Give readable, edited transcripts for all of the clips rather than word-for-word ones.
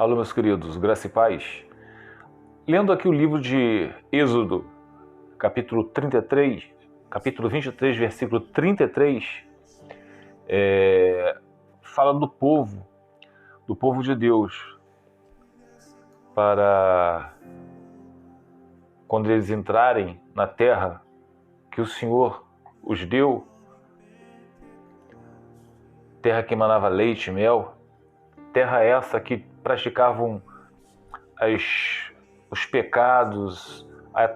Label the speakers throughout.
Speaker 1: Alô, meus queridos, graça e paz. Lendo aqui o livro de Êxodo, capítulo 33, capítulo 23, versículo 33, fala do povo de Deus, para quando eles entrarem na terra que o Senhor os deu, terra que emanava leite e mel, terra essa que praticavam os pecados,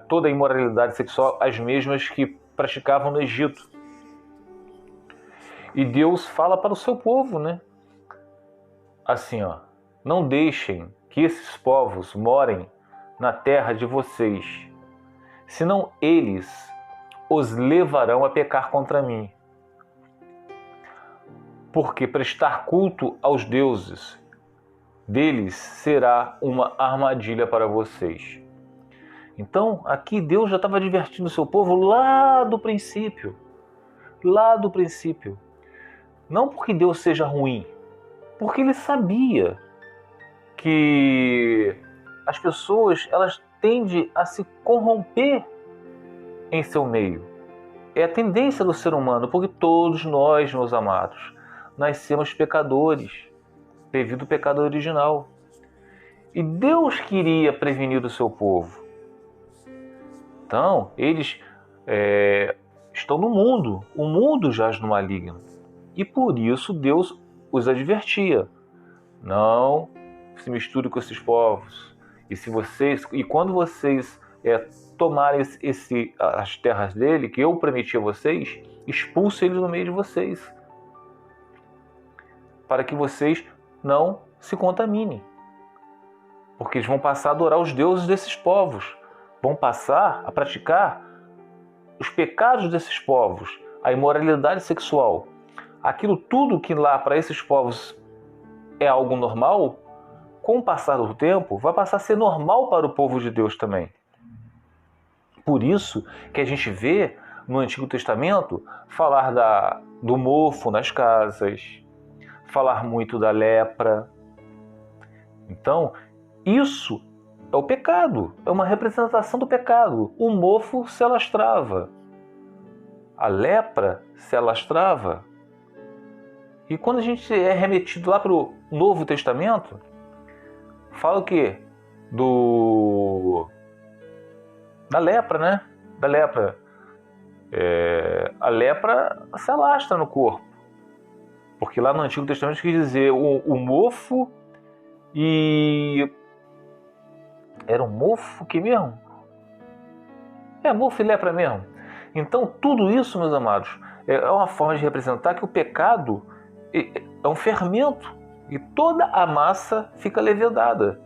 Speaker 1: toda a imoralidade sexual, as mesmas que praticavam no Egito. E Deus fala para o seu povo, né? Assim, não deixem que esses povos morem na terra de vocês, senão eles os levarão a pecar contra mim. Porque prestar culto aos deuses deles será uma armadilha para vocês. Então, aqui Deus já estava advertindo o seu povo lá do princípio. Não porque Deus seja ruim, porque Ele sabia que as pessoas elas tendem a se corromper em seu meio. É a tendência do ser humano, porque todos nós, meus amados, nascemos pecadores, devido ao pecado original. E Deus queria prevenir o seu povo. Então, eles estão no mundo. O mundo jaz no maligno. E por isso Deus os advertia. Não se misture com esses povos. E quando vocês tomarem as terras dele, que eu prometi a vocês, expulse eles no meio de vocês. Para que vocês não se contaminem. Porque eles vão passar a adorar os deuses desses povos. Vão passar a praticar os pecados desses povos, a imoralidade sexual. Aquilo tudo que lá para esses povos é algo normal, com o passar do tempo, vai passar a ser normal para o povo de Deus também. Por isso que a gente vê no Antigo Testamento falar do mofo nas casas, falar muito da lepra. Então, isso é o pecado, é uma representação do pecado. O mofo se alastrava, a lepra se alastrava. E quando a gente é remetido lá para o Novo Testamento, fala o quê? Da lepra, né? Da lepra. A lepra se alastra no corpo. Porque lá no Antigo Testamento quis dizer o mofo e... Era um mofo que mesmo? Mofo e lepra mesmo. Então tudo isso, meus amados, é uma forma de representar que o pecado é um fermento e toda a massa fica levedada.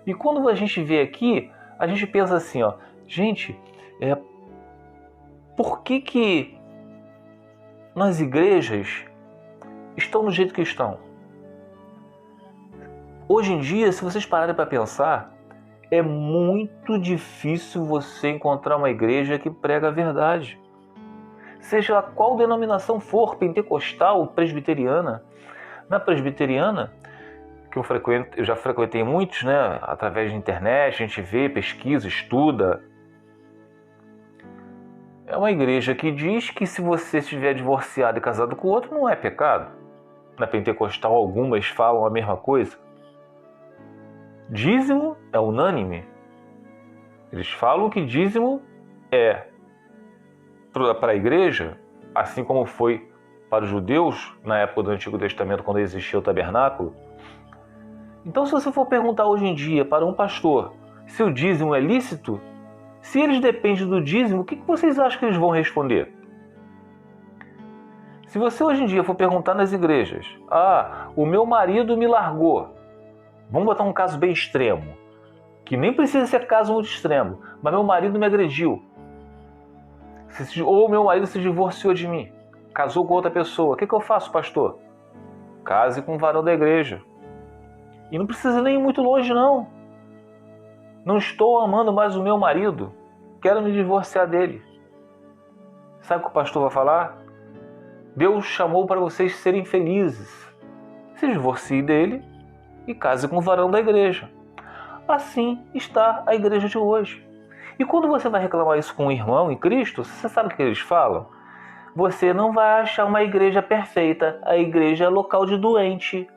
Speaker 1: E quando a gente vê aqui, a gente pensa assim, gente, por que nas igrejas estão do jeito que estão? Hoje em dia, se vocês pararem para pensar, é muito difícil você encontrar uma igreja que prega a verdade. Seja lá qual denominação for, pentecostal, presbiteriana. Na presbiteriana, que eu já frequentei muitos, né? Através da internet, a gente vê, pesquisa, estuda. É uma igreja que diz que se você estiver divorciado e casado com outro, não é pecado. Na pentecostal, algumas falam a mesma coisa. Dízimo é unânime. Eles falam que dízimo é para a igreja, assim como foi para os judeus na época do Antigo Testamento, quando existia o tabernáculo. Então, se você for perguntar hoje em dia para um pastor se o dízimo é lícito, se eles dependem do dízimo, o que vocês acham que eles vão responder? Se você hoje em dia for perguntar nas igrejas, o meu marido me largou. Vamos botar um caso bem extremo, que nem precisa ser caso muito extremo, mas meu marido me agrediu. Ou meu marido se divorciou de mim, casou com outra pessoa. O que eu faço, pastor? Case com um varão da igreja. E não precisa nem ir muito longe, não. Não estou amando mais o meu marido. Quero me divorciar dele. Sabe o que o pastor vai falar? Deus chamou para vocês serem felizes. Se divorcie dele e case com o varão da igreja. Assim está a igreja de hoje. E quando você vai reclamar isso com um irmão em Cristo, você sabe o que eles falam? Você não vai achar uma igreja perfeita, a igreja é local de doente.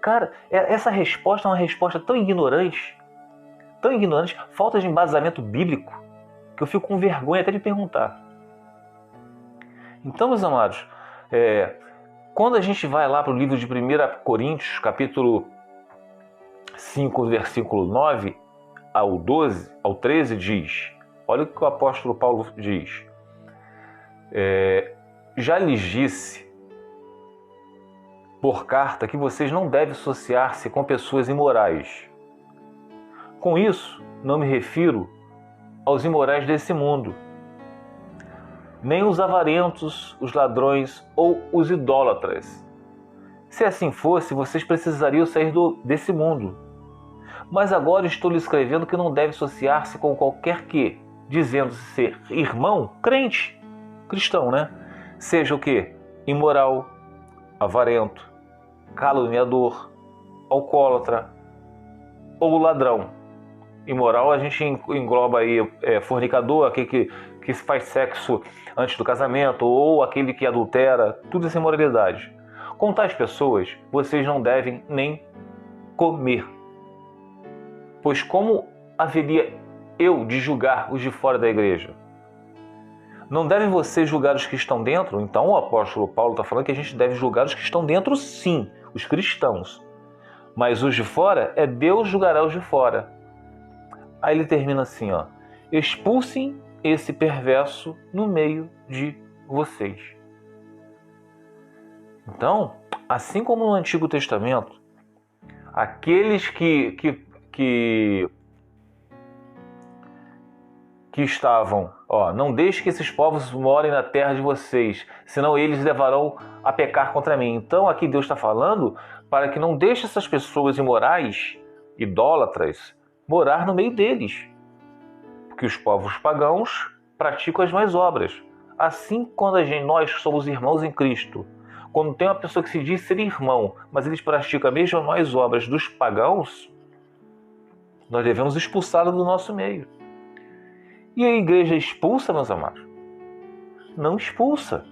Speaker 1: Cara, essa resposta é uma resposta tão ignorante, falta de embasamento bíblico, que eu fico com vergonha até de perguntar. Então, meus amados, quando a gente vai lá para o livro de 1 Coríntios, capítulo 5, versículo 9 ao 12, ao 13, diz, olha o que o apóstolo Paulo diz. Já lhes disse por carta que vocês não devem associar-se com pessoas imorais. Com isso, não me refiro aos imorais desse mundo, nem os avarentos, os ladrões ou os idólatras. Se assim fosse, vocês precisariam sair desse mundo. Mas agora estou lhe escrevendo que não deve associar-se com qualquer que, dizendo-se ser irmão, crente, cristão, né? Seja o quê? Imoral, avarento, caluniador, alcoólatra ou ladrão. Imoral a gente engloba aí fornicador, aquele que faz sexo antes do casamento, ou aquele que adultera, tudo isso é imoralidade. Com tais pessoas, vocês não devem nem comer. Pois como haveria eu de julgar os de fora da igreja? Não devem vocês julgar os que estão dentro? Então o apóstolo Paulo está falando que a gente deve julgar os que estão dentro, sim, os cristãos. Mas os de fora, Deus julgará os de fora. Aí ele termina assim, ó: expulsem esse perverso no meio de vocês. Então, assim como no Antigo Testamento, aqueles que estavam, não deixe que esses povos morem na terra de vocês, senão eles levarão a pecar contra mim. Então aqui Deus está falando para que não deixe essas pessoas imorais, idólatras, morar no meio deles. Porque os povos pagãos praticam as más obras. Assim, quando nós somos irmãos em Cristo, quando tem uma pessoa que se diz ser irmão, mas eles praticam as mesmas más obras dos pagãos, nós devemos expulsá-lo do nosso meio. E a igreja expulsa, meus amados? Não expulsa.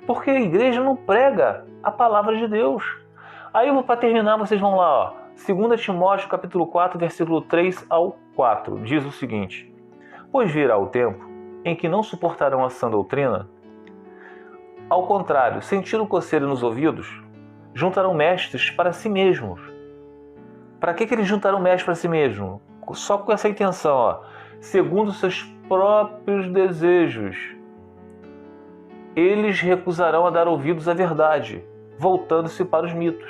Speaker 1: Porque a igreja não prega a palavra de Deus. Aí, para terminar, vocês vão lá, 2 Timóteo, capítulo 4, versículo 3 ao 4, diz o seguinte: pois virá o tempo em que não suportarão a sã doutrina. Ao contrário, sentindo coceira nos ouvidos, juntarão mestres para si mesmos. Para que eles juntarão mestres para si mesmos? Só com essa intenção, segundo seus próprios desejos. Eles recusarão a dar ouvidos à verdade, voltando-se para os mitos.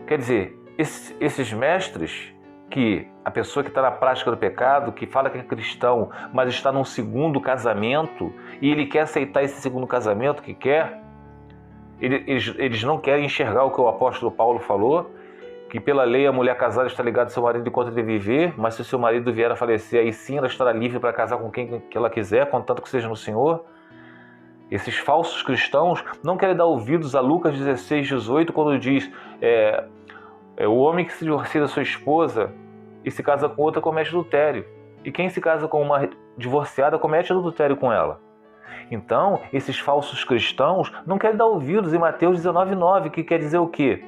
Speaker 1: Quer dizer, esses mestres, que a pessoa que está na prática do pecado, que fala que é cristão, mas está num segundo casamento, e ele quer aceitar esse segundo casamento que quer, eles não querem enxergar o que o apóstolo Paulo falou, que pela lei a mulher casada está ligada ao seu marido enquanto ele viver, mas se o seu marido vier a falecer, aí sim ela estará livre para casar com quem que ela quiser, contanto que seja no Senhor. Esses falsos cristãos não querem dar ouvidos a Lucas 16, 18, quando diz o homem que se divorcia da sua esposa e se casa com outra comete adultério. E quem se casa com uma divorciada comete adultério com ela. Então, esses falsos cristãos não querem dar ouvidos em Mateus 19, 9, que quer dizer o quê?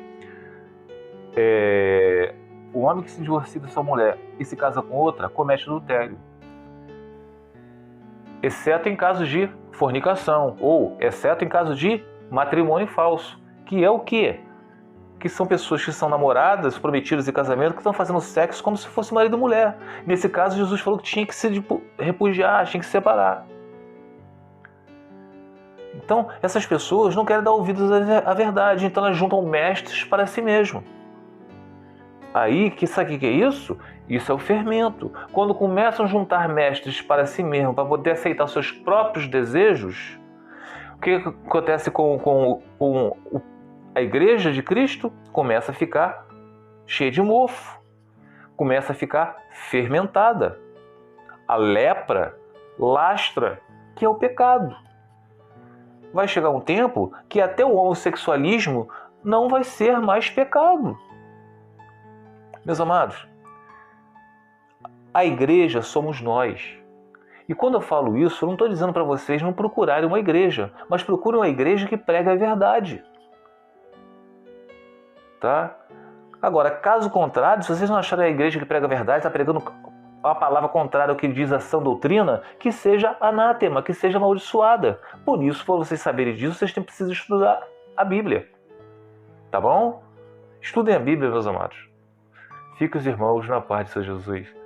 Speaker 1: O homem que se divorcia da sua mulher e se casa com outra comete adultério. Exceto em casos de fornicação, ou exceto em caso de matrimônio falso, que é o quê? Que são pessoas que são namoradas, prometidas em casamento, que estão fazendo sexo como se fosse marido e mulher. Nesse caso, Jesus falou que tinha que se repudiar, tinha que se separar. Então, essas pessoas não querem dar ouvidos à verdade, então elas juntam mestres para si mesmo. Aí, sabe o que é isso? Isso é o fermento. Quando começam a juntar mestres para si mesmo, para poder aceitar os seus próprios desejos, o que acontece com a igreja de Cristo? Começa a ficar cheia de mofo, começa a ficar fermentada. A lepra lastra, que é o pecado. Vai chegar um tempo que até o homossexualismo não vai ser mais pecado. Meus amados, a igreja somos nós. E quando eu falo isso, eu não estou dizendo para vocês não procurarem uma igreja, mas procurem uma igreja que prega a verdade. Tá? Agora, caso contrário, se vocês não acharem a igreja que prega a verdade, está pregando a palavra contrária ao que diz a sã doutrina, que seja anátema, que seja amaldiçoada. Por isso, para vocês saberem disso, vocês precisam estudar a Bíblia. Tá bom? Estudem a Bíblia, meus amados. Fiquem os irmãos na paz de Senhor Jesus.